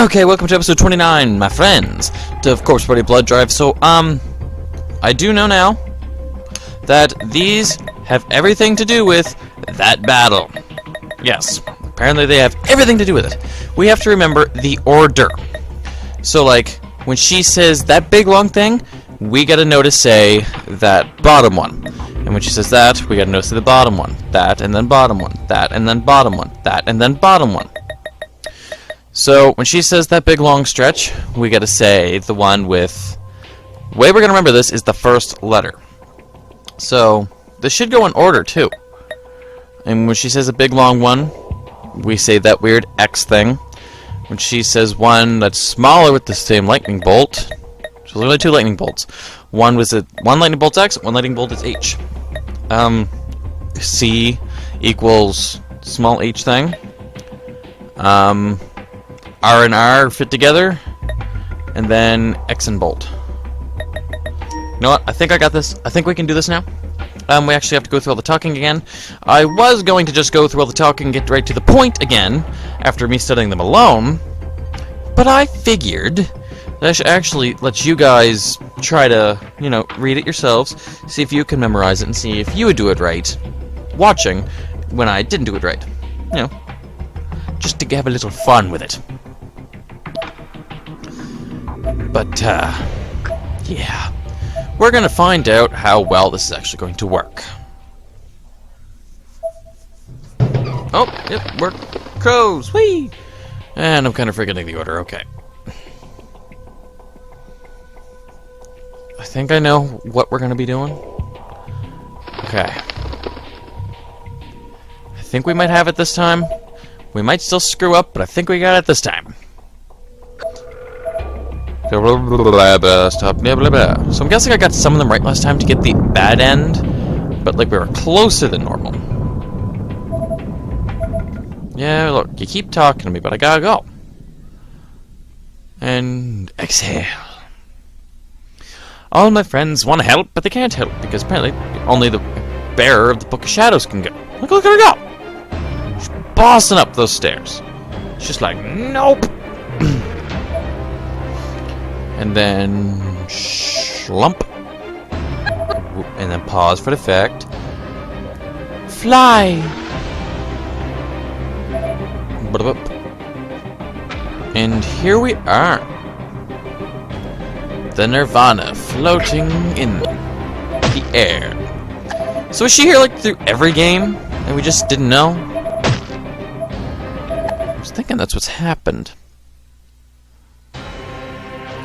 Okay, welcome to episode 29, my friends, to, of course, Bloody Blood Drive. So, I do know now that these have everything to do with that battle. Yes, apparently they have everything to do with it. We have to remember the order. So, like, when she says that big long thing, we gotta know to say that bottom one. And when she says that, we gotta know to say the bottom one. That, and then bottom one. That, and then bottom one. That, and then bottom one. So, when she says that big long stretch, we gotta say the one with... The way we're gonna remember this is the first letter. So, this should go in order, too. And when she says a big long one, we say that weird X thing. When she says one that's smaller with the same lightning bolt... So there's only two lightning bolts. One lightning bolt's X, one lightning bolt is H. C equals small h thing. R and R fit together, and then X and bolt. You know what? I think I got this. I think we can do this now. We actually have to go through all the talking again. I was going to just go through all the talking and get right to the point again, after me studying them alone, but I figured that I should actually let you guys try to, read it yourselves, see if you can memorize it, and see if you would do it right, watching when I didn't do it right. Just to have a little fun with it. But, yeah. We're gonna find out how well this is actually going to work. Oh, yep, work. Crows, whee! And I'm kind of forgetting the order, okay. I think I know what we're gonna be doing. Okay. I think we might have it this time. We might still screw up, but I think we got it this time. So I'm guessing I got some of them right last time to get the bad end, but like we were closer than normal. Yeah, look, you keep talking to me, but I gotta go. And exhale. All my friends want to help, but they can't help, because apparently only the bearer of the Book of Shadows can go. Look at her go! She's bossing up those stairs. She's just like, nope! And then slump. And then pause for the effect. Fly! And here we are. The Nirvana floating in the air. So is she here like through every game? And we just didn't know? I was thinking that's what's happened.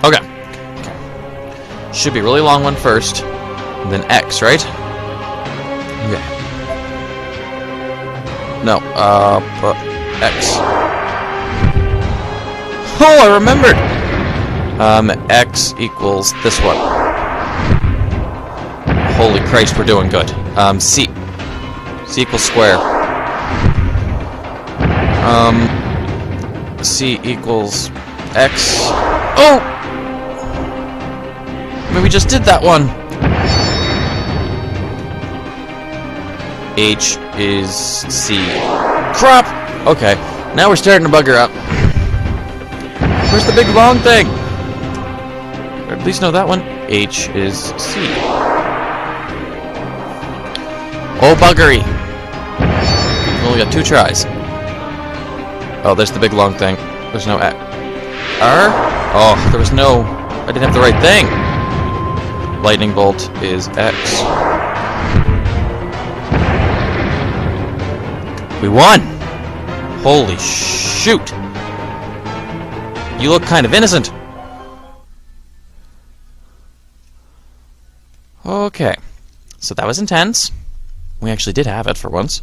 Okay. Should be a really long one first, and then X, right? Yeah. No, X. Oh, I remembered! X equals this one. Holy Christ, we're doing good. C. C equals square. C equals X. Oh! I mean, we just did that one. H is C. Crap! Okay, now we're starting to bugger up. Where's the big long thing? Or at least know that one. H is C. Oh, buggery. We only got 2 tries. Oh, there's the big long thing. There's no R? Oh, there was no... I didn't have the right thing. Lightning bolt is X. We won! Holy shoot! You look kind of innocent. Okay. So that was intense. We actually did have it for once.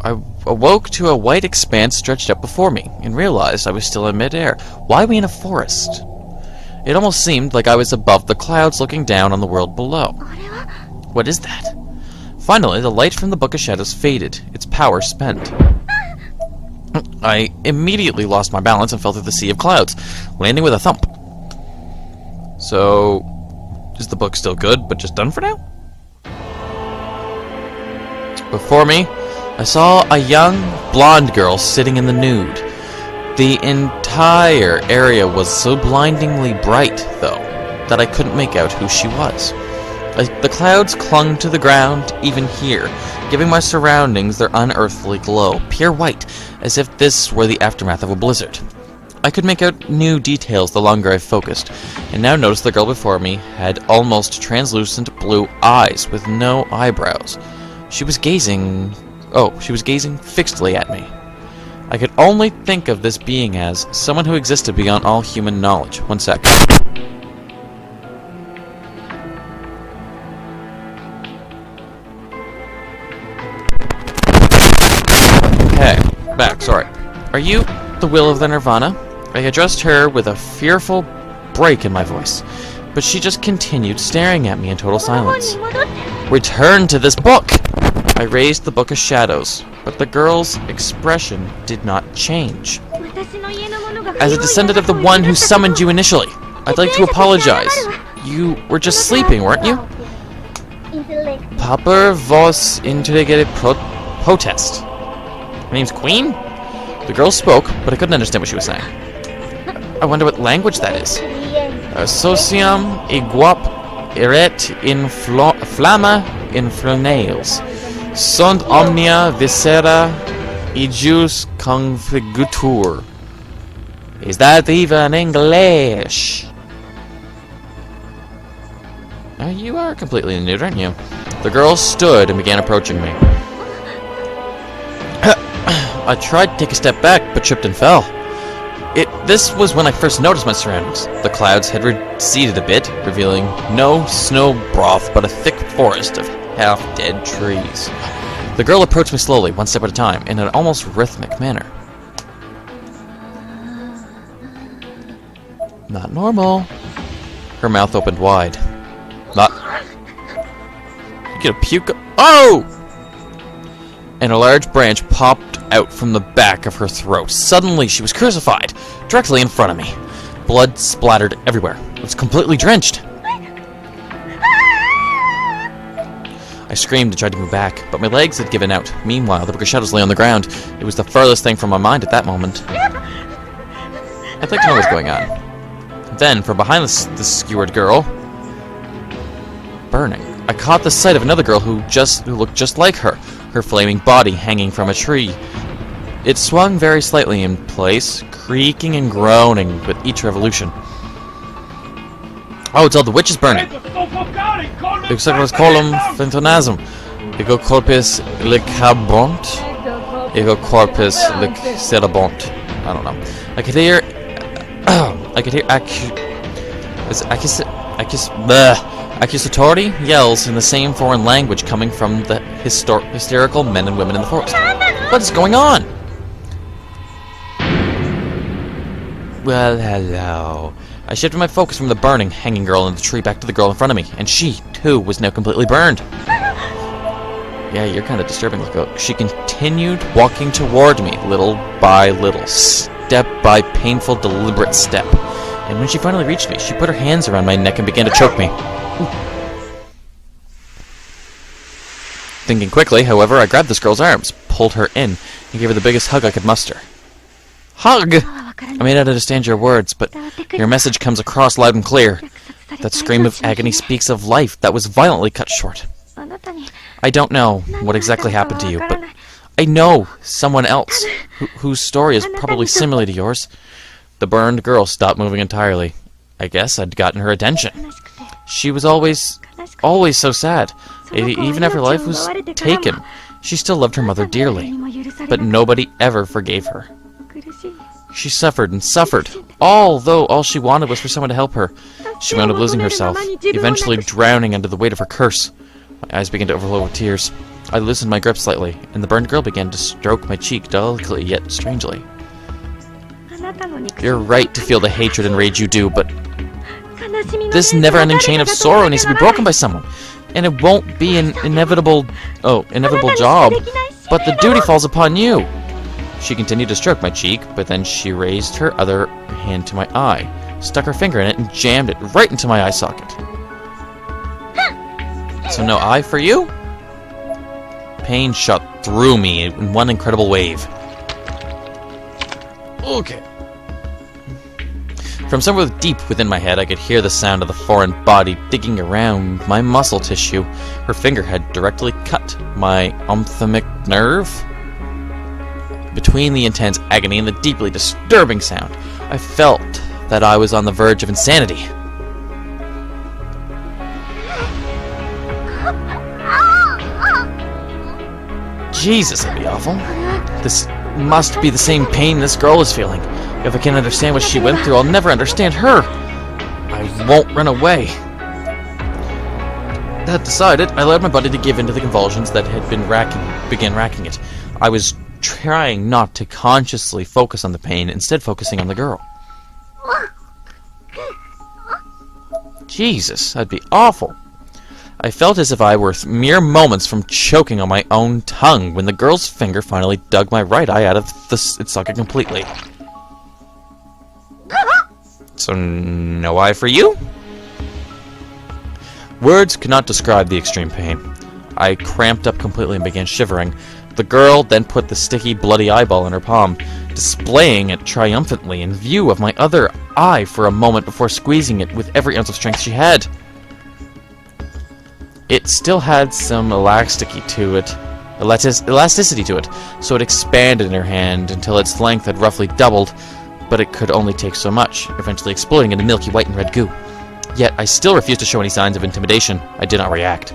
I awoke to a white expanse stretched up before me, and realized I was still in midair. Why are we in a forest? It almost seemed like I was above the clouds looking down on the world below. What is that? Finally, the light from the Book of Shadows faded, its power spent. I immediately lost my balance and fell through the sea of clouds, landing with a thump. So, is the book still good, but just done for now? Before me, I saw a young, blonde girl sitting in the nude. The entire area was so blindingly bright, though, that I couldn't make out who she was. The clouds clung to the ground, even here, giving my surroundings their unearthly glow, pure white, as if this were the aftermath of a blizzard. I could make out new details the longer I focused, and now noticed the girl before me had almost translucent blue eyes with no eyebrows. She was gazing fixedly at me. I could only think of this being as someone who existed beyond all human knowledge. One sec. Okay, back, sorry. Are you the will of the Nirvana? I addressed her with a fearful break in my voice, but she just continued staring at me in total silence. Return to this book! I raised the Book of Shadows, but the girl's expression did not change. As a descendant of the one who summoned you initially, I'd like to apologize. You were just sleeping, weren't you? Pauper vos integere protest. My name's Queen? The girl spoke, but I couldn't understand what she was saying. I wonder what language that is. Sociam iguap eret in flamma infernales. Sunt omnia viscera ejus configitur. Is that even English? You are completely nude, aren't you? The girl stood and began approaching me. I tried to take a step back, but tripped and fell. This was when I first noticed my surroundings. The clouds had receded a bit, revealing no snow broth, but a thick forest of half-dead trees. The girl approached me slowly, one step at a time, in an almost rhythmic manner. Not normal. Her mouth opened wide. Not... You get a puke... Oh! And a large branch popped out from the back of her throat. Suddenly, she was crucified, directly in front of me. Blood splattered everywhere. It was completely drenched. I screamed and tried to move back, but my legs had given out. Meanwhile, the Book of Shadows lay on the ground. It was the farthest thing from my mind at that moment. I'd like to know what's going on. Then, from behind the skewered girl, burning, I caught the sight of another girl who looked just like her flaming body hanging from a tree. It swung very slightly in place, creaking and groaning with each revolution. Oh, it's all the witches burning. Exequas colum phantasm. Ego corpus licabont. Ego corpus licabont. I don't know. I could hear accusatory yells in the same foreign language coming from the hysterical men and women in the forest. What is going on? Well, hello. I shifted my focus from the burning, hanging girl in the tree back to the girl in front of me, and she, too, was now completely burned. Yeah, you're kind of disturbing. She continued walking toward me, little by little, step by painful, deliberate step. And when she finally reached me, she put her hands around my neck and began to choke me. Thinking quickly, however, I grabbed this girl's arms, pulled her in, and gave her the biggest hug I could muster. Hug! I may not understand your words, but your message comes across loud and clear. That scream of agony speaks of life that was violently cut short. I don't know what exactly happened to you, but I know someone else whose story is probably similar to yours. The burned girl stopped moving entirely. I guess I'd gotten her attention. She was always so sad. Even after life was taken, she still loved her mother dearly. But nobody ever forgave her. She suffered and suffered, although all she wanted was for someone to help her. She wound up losing herself, eventually drowning under the weight of her curse. My eyes began to overflow with tears. I loosened my grip slightly, and the burned girl began to stroke my cheek delicately yet strangely. You're right to feel the hatred and rage you do, but this never-ending chain of sorrow needs to be broken by someone. And it won't be an inevitable job, but the duty falls upon you. She continued to stroke my cheek, but then she raised her other hand to my eye, stuck her finger in it, and jammed it right into my eye socket. So no eye for you? Pain shot through me in one incredible wave. Okay. From somewhere deep within my head, I could hear the sound of the foreign body digging around my muscle tissue. Her finger had directly cut my ophthalmic nerve. Between the intense agony and the deeply disturbing sound, I felt that I was on the verge of insanity. Jesus, that'd be awful. This must be the same pain this girl is feeling. If I can't understand what she went through, I'll never understand her. I won't run away. That decided, I allowed my body to give in to the convulsions that had began racking it. I was trying not to consciously focus on the pain, instead focusing on the girl. Jesus, that'd be awful. I felt as if I were mere moments from choking on my own tongue when the girl's finger finally dug my right eye out of its socket completely. So, no eye for you? Words could not describe the extreme pain. I cramped up completely and began shivering. The girl then put the sticky, bloody eyeball in her palm, displaying it triumphantly in view of my other eye for a moment before squeezing it with every ounce of strength she had. It still had some elasticity to it, so it expanded in her hand until its length had roughly doubled, but it could only take so much, eventually exploding into milky white and red goo. Yet I still refused to show any signs of intimidation. I did not react.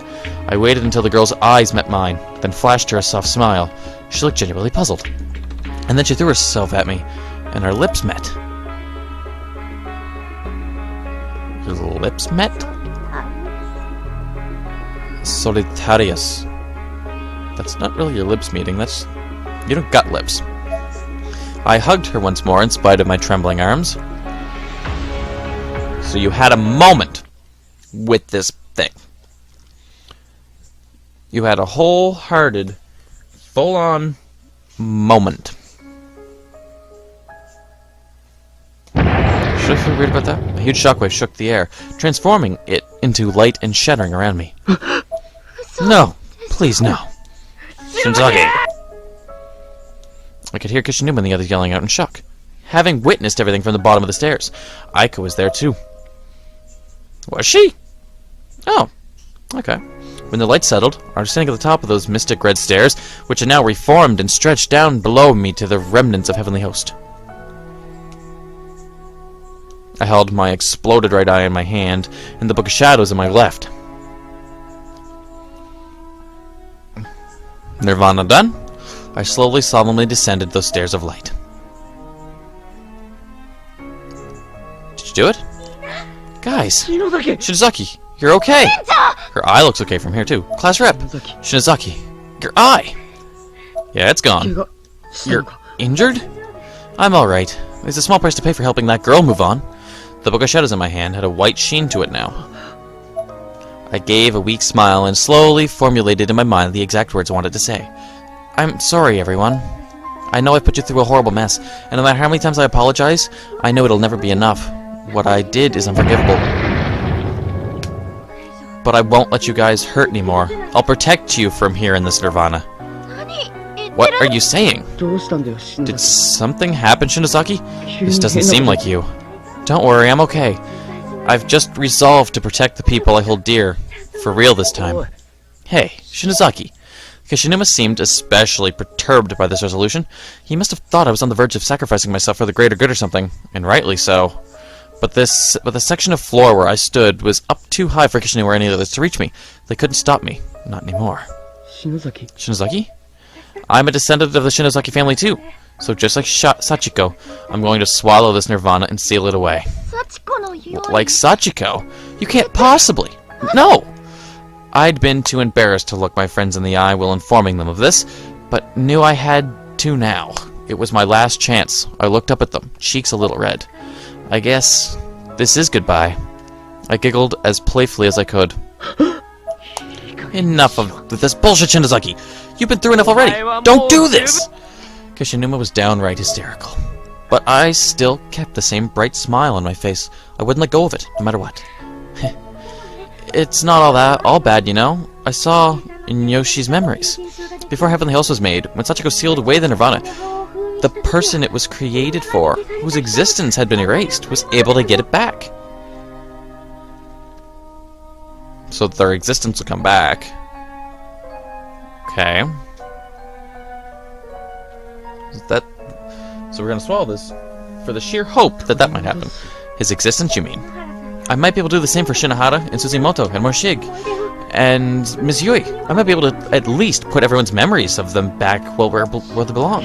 I waited until the girl's eyes met mine, then flashed her a soft smile. She looked genuinely puzzled. And then she threw herself at me, and our lips met. Your lips met? Solitarius. That's not really your lips meeting, that's... You don't got lips. I hugged her once more in spite of my trembling arms. So you had a moment with this thing. You had a wholehearted, full-on moment. Should I feel weird about that? A huge shockwave shook the air, transforming it into light and shattering around me. No, please no. Shinzage. I could hear Kishinuma and the others yelling out in shock, having witnessed everything from the bottom of the stairs. Aika was there too. Was she? Oh, okay. When the light settled, I was standing at the top of those mystic red stairs, which had now reformed and stretched down below me to the remnants of Heavenly Host. I held my exploded right eye in my hand, and the Book of Shadows in my left. Nirvana done, I slowly, solemnly descended those stairs of light. Did you do it? Guys! Shinozaki, you're okay! Her eye looks okay from here, too. Class rep! Shinozaki, your eye! Yeah, it's gone. You're injured? I'm alright. There's a small price to pay for helping that girl move on. The Book of Shadows in my hand had a white sheen to it now. I gave a weak smile and slowly formulated in my mind the exact words I wanted to say. I'm sorry, everyone. I know I put you through a horrible mess, and no matter how many times I apologize, I know it'll never be enough. What I did is unforgivable. But I won't let you guys hurt anymore. I'll protect you from here in this nirvana. What are you saying? Did something happen, Shinozaki? This doesn't seem like you. Don't worry, I'm okay. I've just resolved to protect the people I hold dear. For real this time. Hey, Shinozaki. Kishinuma seemed especially perturbed by this resolution. He must have thought I was on the verge of sacrificing myself for the greater good or something, and rightly so. But the section of floor where I stood was up too high for Kishinuma or any others to reach me. They couldn't stop me. Not anymore. Shinozaki? I'm a descendant of the Shinozaki family too. So just like Sachiko, I'm going to swallow this nirvana and seal it away. Like Sachiko? You can't possibly! No! I'd been too embarrassed to look my friends in the eye while informing them of this, but knew I had to now. It was my last chance. I looked up at them, cheeks a little red. I guess this is goodbye. I giggled as playfully as I could. Enough of this bullshit, Shinozaki! You've been through enough already! Don't do this! Kishinuma was downright hysterical. But I still kept the same bright smile on my face. I wouldn't let go of it, no matter what. It's not all bad, you know. I saw in Yoshi's memories. Before Heavenly Host was made, when Sachiko sealed away the Nirvana, the person it was created for, whose existence had been erased, was able to get it back. So their existence will come back. Okay. So we're gonna swallow this for the sheer hope that that might happen. His existence, you mean? I might be able to do the same for Shinohara and Tsushimoto and Morshig. And Ms. Yui. I might be able to at least put everyone's memories of them back where they belong.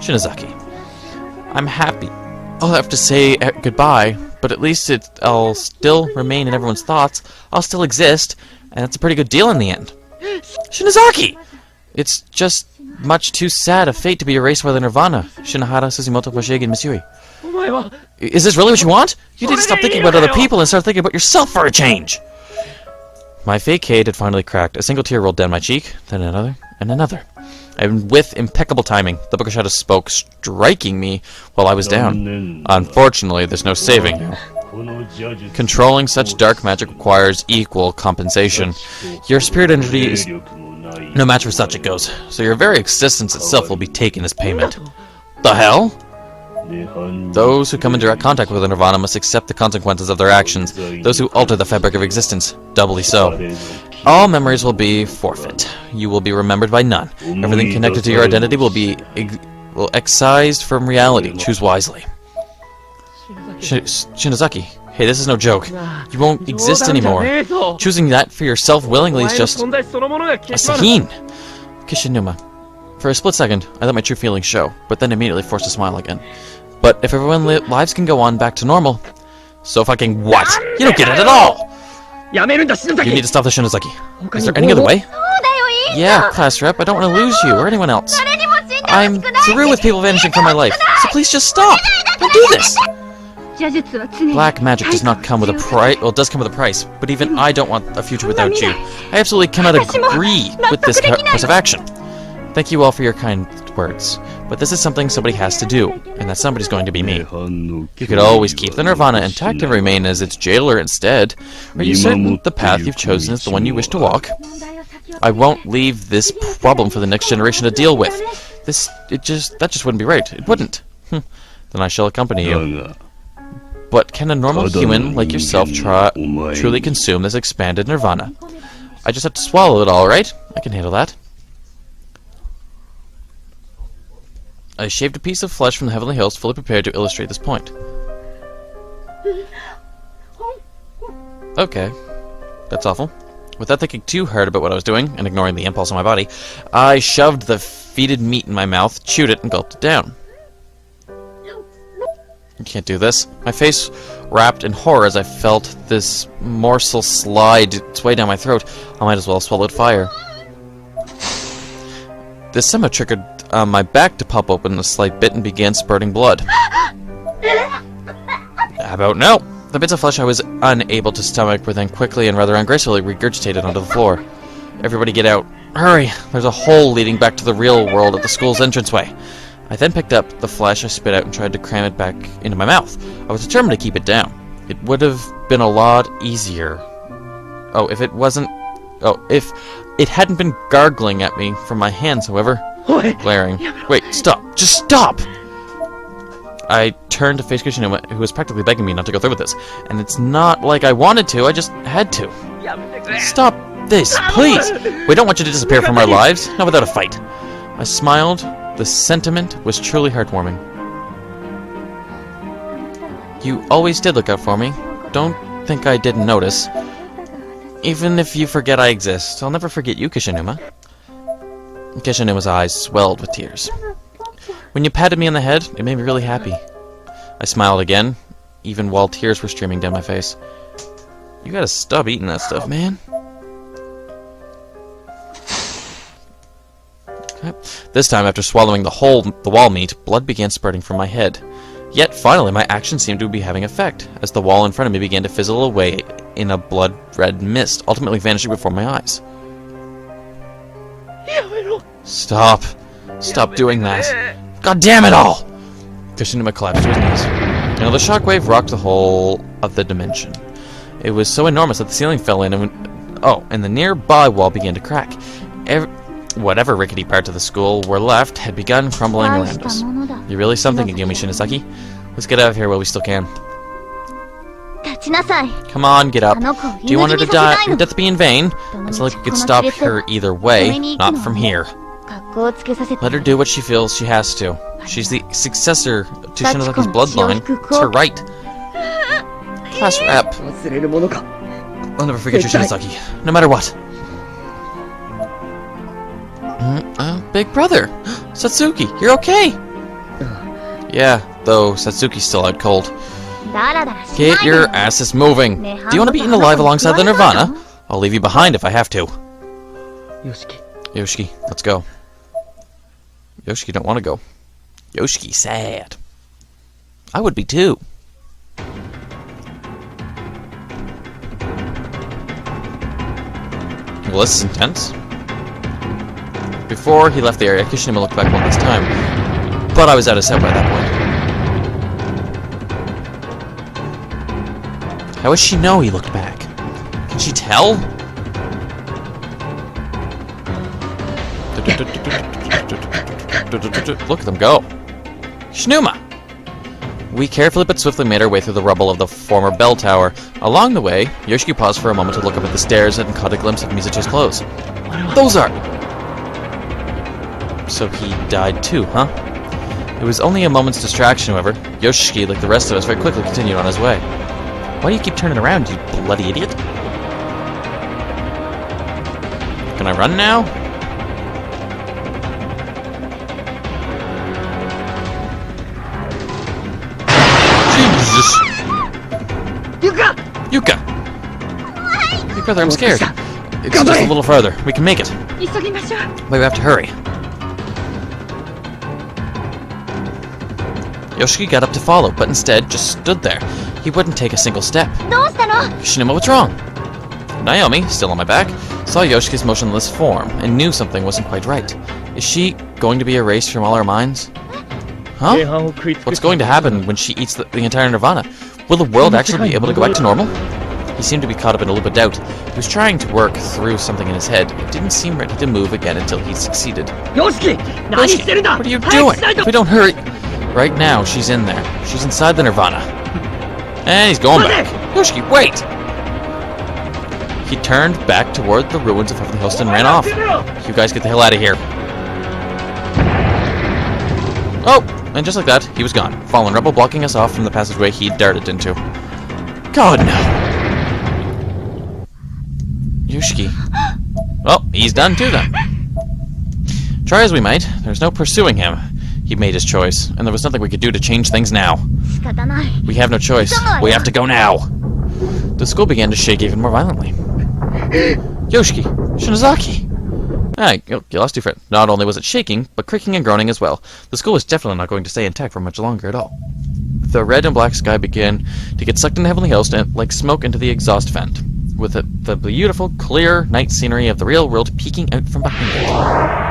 Shinozaki. I'm happy. I'll have to say goodbye, but at least I'll still remain in everyone's thoughts. I'll still exist, and that's a pretty good deal in the end. Shinozaki! It's just much too sad a fate to be erased by the Nirvana. Shinohara, Tsushimoto, Morshig, and Ms. Yui. Is this really what you want? You need to stop thinking about other people and start thinking about yourself for a change! My fake hate had finally cracked. A single tear rolled down my cheek, then another, and another. And with impeccable timing, the Bukashata spoke, striking me while I was down. Unfortunately, there's no saving you. Controlling such dark magic requires equal compensation. Your spirit entity is no match for such it goes, so your very existence itself will be taken as payment. The hell? Those who come in direct contact with the Nirvana must accept the consequences of their actions. Those who alter the fabric of existence, doubly so. All memories will be forfeit. You will be remembered by none. Everything connected to your identity will be excised from reality. Choose wisely. Shinozaki, hey, this is no joke. You won't exist anymore. Choosing that for yourself willingly is just a sahin. Kishinuma. For a split second, I let my true feelings show, but then immediately forced a smile again. But if everyone's lives can go on back to normal, so fucking what? You don't get it at all! You need to stop the Shinozaki. Is there any other way? Yeah, class rep, I don't want to lose you or anyone else. I'm through with people vanishing from my life, so please just stop! Don't do this! Black magic does not come with a price. Well, it does come with a price, but even I don't want a future without you. I absolutely cannot agree with this course of action. Thank you all for your kind words, but this is something somebody has to do, and that somebody's going to be me. You could always keep the Nirvana intact and remain as its jailer instead. Are you certain the path you've chosen is the one you wish to walk? I won't leave this problem for the next generation to deal with. That just wouldn't be right. It wouldn't. Then I shall accompany you. But can a normal human like yourself truly consume this expanded Nirvana? I just have to swallow it all, right? I can handle that. I shaved a piece of flesh from the Heavenly Hills, fully prepared to illustrate this point. Okay. That's awful. Without thinking too hard about what I was doing, and ignoring the impulse in my body, I shoved the fetid meat in my mouth, chewed it, and gulped it down. You can't do this. My face wrapped in horror as I felt this morsel slide its way down my throat. I might as well have swallowed fire. This somehow triggered my back to pop open a slight bit and began spurting blood. How about no? The bits of flesh I was unable to stomach were then quickly and rather ungracefully regurgitated onto the floor. Everybody get out. Hurry! There's a hole leading back to the real world at the school's entranceway. I then picked up the flesh I spit out and tried to cram it back into my mouth. I was determined to keep it down. It would have been a lot easier. If it hadn't been gargling at me from my hands, however. Glaring. Wait, stop! Just stop! I turned to face Kishinuma, who was practically begging me not to go through with this. And it's not like I wanted to, I just had to. Stop this, please! We don't want you to disappear from our lives, not without a fight. I smiled. The sentiment was truly heartwarming. You always did look out for me. Don't think I didn't notice. Even if you forget I exist, I'll never forget you, Kishinuma. Kishinuma's eyes swelled with tears. When you patted me on the head, it made me really happy. I smiled again, even while tears were streaming down my face. You gotta stop eating that stuff, man. Okay. This time, after swallowing the wall meat, blood began spurting from my head. Yet, finally, my action seemed to be having effect, as the wall in front of me began to fizzle away in a blood-red mist, ultimately vanishing before my eyes. Stop. Stop doing that. God damn it all! Kishinuma collapsed to his knees. Now the shockwave rocked the whole of the dimension. It was so enormous that the ceiling fell in and the nearby wall began to crack. Whatever rickety parts of the school were left had begun crumbling around us. You're really something, Yumi Shinozaki. Let's get out of here while we still can. Come on, get up. Do you want her to die? Her death be in vain? It's like we could stop her either way, not from here. Let her do what she feels she has to. She's the successor to Shinozaki's bloodline. It's her right. Class rep. I'll never forget you, Shinozaki, no matter what. Big brother! Satsuki, you're okay! Yeah, though Satsuki's still out cold. Get your asses moving! Do you want to be eaten alive alongside the Nirvana? I'll leave you behind if I have to. Yoshiki, let's go. Yoshiki don't want to go. Yoshiki sad. I would be too. Well, this is intense. Before he left the area, Kishinuma looked back one last time, but I was out of sight by that point. How does she know he looked back? Can she tell? Look at them go. Kishinuma! We carefully but swiftly made our way through the rubble of the former bell tower. Along the way, Yoshiki paused for a moment to look up at the stairs and caught a glimpse of Mizuchi's clothes. Those are... So he died too, huh? It was only a moment's distraction, however. Yoshiki, like the rest of us, very quickly continued on his way. Why do you keep turning around, you bloody idiot? Can I run now? Jesus! Yuka! Big brother, I'm scared. It's just a little farther. We can make it. But we have to hurry. Yoshiki got up to follow, but instead just stood there. He wouldn't take a single step. Kishinuma, what's wrong? Naomi, still on my back, saw Yoshiki's motionless form and knew something wasn't quite right. Is she going to be erased from all our minds? Huh? What's going to happen when she eats the entire Nirvana? Will the world actually be able to go back to normal? He seemed to be caught up in a loop of doubt. He was trying to work through something in his head. It didn't seem ready to move again until he succeeded. Yoshiki! What are you doing? If we don't hurry... Right now, she's in there. She's inside the Nirvana. And he's going back. Yoshiki, wait! He turned back toward the ruins of Heavenly Host and ran off. You guys get the hell out of here. Oh! And just like that, he was gone. Fallen rubble blocking us off from the passageway he darted into. God, no! Yoshiki. Well, he's done too then. Try as we might, there's no pursuing him. He made his choice, and there was nothing we could do to change things now. We have no choice. We have to go now. The school began to shake even more violently. Yoshiki! Shinozaki! You lost your friend. Not only was it shaking, but creaking and groaning as well. The school was definitely not going to stay intact for much longer at all. The red and black sky began to get sucked into Heavenly Host and like smoke into the exhaust vent, with the beautiful, clear night scenery of the real world peeking out from behind it.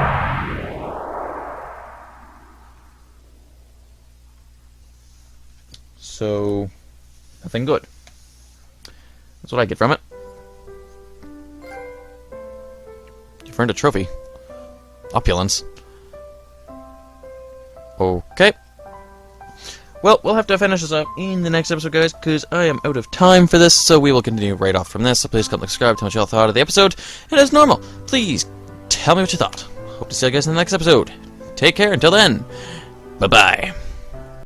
So, nothing good. That's what I get from it. You've earned a trophy. Opulence. Okay. Well, we'll have to finish this up in the next episode, guys, because I am out of time for this, so we will continue right off from this. So please come subscribe, tell me what y'all thought of the episode, and as normal, please tell me what you thought. Hope to see you guys in the next episode. Take care until then. Bye-bye.